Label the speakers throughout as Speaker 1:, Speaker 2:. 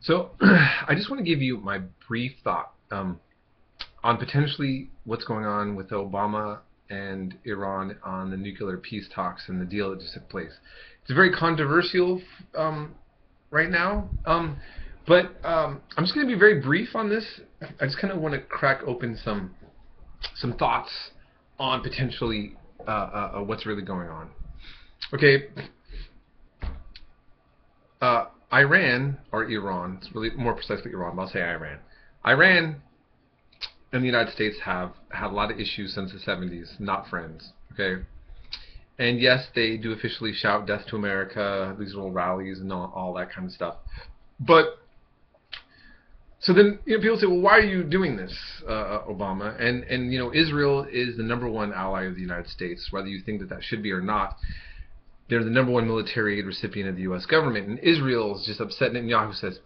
Speaker 1: So I just want to give you my brief thought on potentially what's going on with Obama and Iran on the nuclear peace talks and the deal that just took place. It's very controversial right now, but I'm just going to be very brief on this. I just kind of want to crack open some thoughts on potentially what's really going on. Okay. Iran, or Iran, it's really more precisely Iran, but I'll say Iran. Iran and the United States have had a lot of issues since the 70s, not friends, okay? And yes, they do officially shout death to America, these little rallies and all that kind of stuff. But, so then people say, well, why are you doing this, Obama? And Israel is the #1 ally of the United States, whether you think that should be or not. They're the #1 military aid recipient of the U.S. government, and Israel is just upset. Netanyahu says,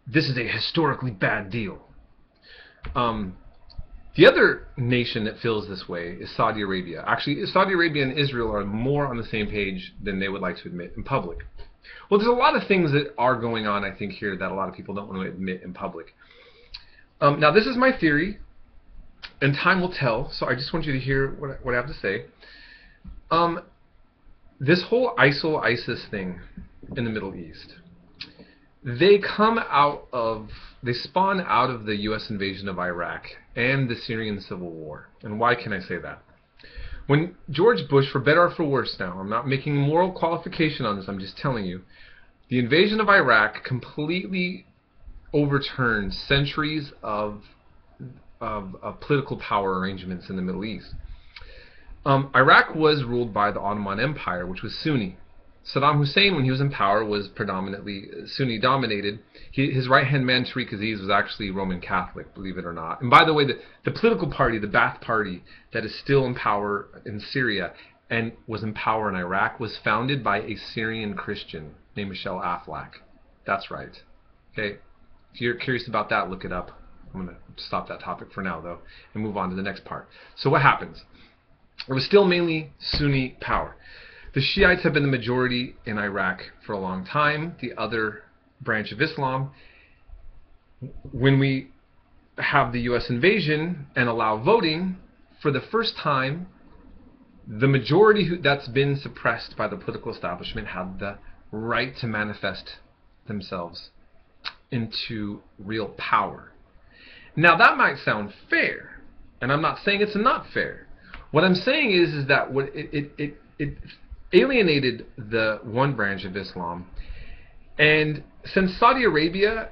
Speaker 1: this is a historically bad deal. The other nation that feels this way is Saudi Arabia. Actually, Saudi Arabia and Israel are more on the same page than they would like to admit in public. Well, there's a lot of things that are going on, I think, here that a lot of people don't want to admit in public. Now, this is my theory, and time will tell, so I just want you to hear what I have to say. This whole ISIL-ISIS thing in the Middle East, they spawn out of the U.S. invasion of Iraq and the Syrian civil war. And why can I say that? When George Bush, for better or for worse now, I'm not making moral qualification on this, I'm just telling you, the invasion of Iraq completely overturned centuries of political power arrangements in the Middle East. Iraq was ruled by the Ottoman Empire, which was Sunni. Saddam Hussein, when he was in power, was predominantly Sunni-dominated. His right-hand man, Tariq Aziz, was actually Roman Catholic, believe it or not. And by the way, the political party, the Ba'ath Party, that is still in power in Syria and was in power in Iraq, was founded by a Syrian Christian named Michel Aflaq. That's right. Okay. If you're curious about that, look it up. I'm going to stop that topic for now, though, and move on to the next part. So what happens? It was still mainly Sunni power. The Shiites have been the majority in Iraq for a long time, the other branch of Islam. When we have the U.S. invasion and allow voting, for the first time, the majority that's been suppressed by the political establishment had the right to manifest themselves into real power. Now that might sound fair, and I'm not saying it's not fair. What I'm saying is that what it alienated the one branch of Islam, and since Saudi Arabia,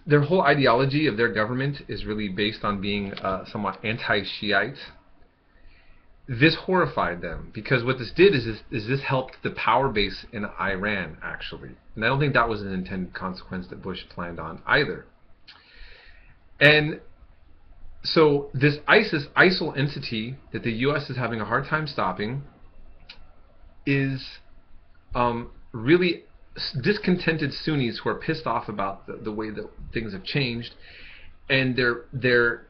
Speaker 1: their whole ideology of their government is really based on being somewhat anti-Shiite, this horrified them, because what this did is this helped the power base in Iran, actually. And I don't think that was an intended consequence that Bush planned on either. And so this ISIL entity that the U.S. is having a hard time stopping is really discontented Sunnis who are pissed off about the way that things have changed, and they're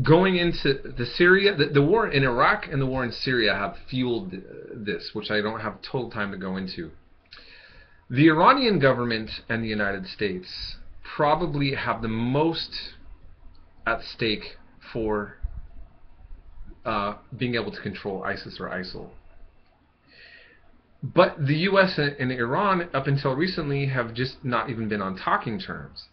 Speaker 1: going into the war in Iraq and the war in Syria have fueled this, which I don't have total time to go into. The Iranian government and the United States probably have the most at stake for being able to control ISIS or ISIL. But the U.S. and Iran, up until recently, have just not even been on talking terms.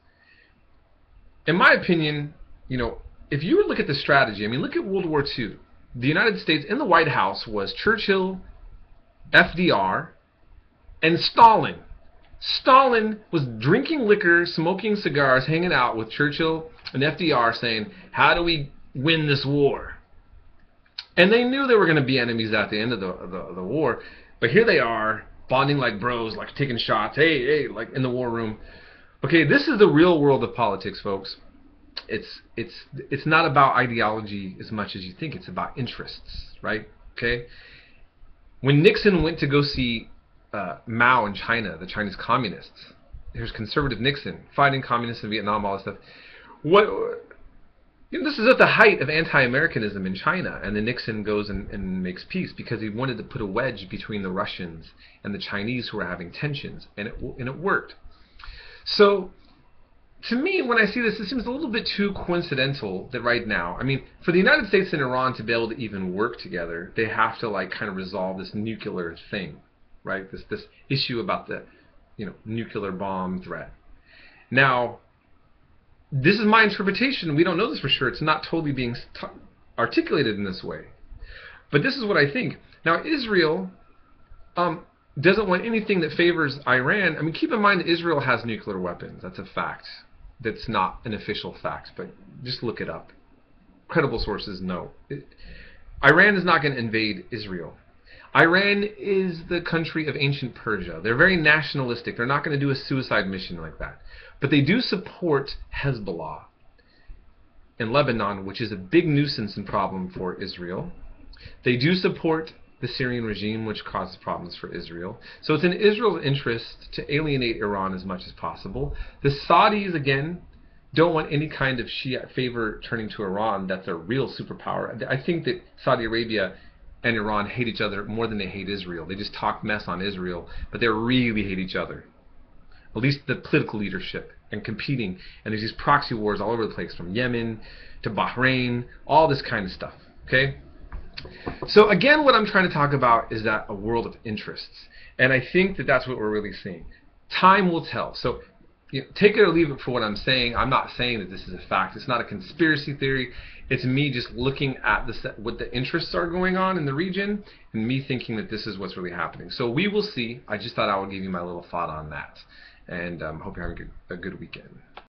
Speaker 1: In my opinion, if you would look at the strategy, look at World War II. The United States in the White House was Churchill, FDR, and Stalin. Stalin was drinking liquor, smoking cigars, hanging out with Churchill and FDR saying, how do we win this war? And they knew they were going to be enemies at the end of the war. But here they are, bonding like bros, like taking shots, hey, like in the war room. Okay, this is the real world of politics, folks. It's not about ideology as much as you think. It's about interests, right? Okay. When Nixon went to go see Mao in China, the Chinese communists, there's conservative Nixon fighting communists in Vietnam, all that stuff. This is at the height of anti-Americanism in China, and then Nixon goes and makes peace because he wanted to put a wedge between the Russians and the Chinese who were having tensions, and it worked. So, to me, when I see this, it seems a little bit too coincidental that right now, I mean, for the United States and Iran to be able to even work together, they have to like kind of resolve this nuclear thing, right? This issue about the, nuclear bomb threat. Now, this is my interpretation. We don't know this for sure. It's not totally being articulated in this way. But this is what I think. Now, Israel doesn't want anything that favors Iran. I mean, keep in mind that Israel has nuclear weapons. That's a fact. That's not an official fact, but just look it up. Credible sources know. Iran is not going to invade Israel. Iran is the country of ancient Persia. They're very nationalistic. They're not going to do a suicide mission like that. But they do support Hezbollah in Lebanon, which is a big nuisance and problem for Israel. They do support the Syrian regime, which causes problems for Israel. So it's in Israel's interest to alienate Iran as much as possible. The Saudis, again, don't want any kind of Shia favor turning to Iran. That's a real superpower. I think that Saudi Arabia and Iran hate each other more than they hate Israel. They just talk mess on Israel, but they really hate each other. At least the political leadership and competing. And there's these proxy wars all over the place, from Yemen to Bahrain, all this kind of stuff. Okay? So again, what I'm trying to talk about is that a world of interests. And I think that that's what we're really seeing. Time will tell. So take it or leave it for what I'm saying. I'm not saying that this is a fact. It's not a conspiracy theory. It's me just looking at what the interests are going on in the region, and me thinking that this is what's really happening. So we will see. I just thought I would give you my little thought on that. And hope you're having a good weekend.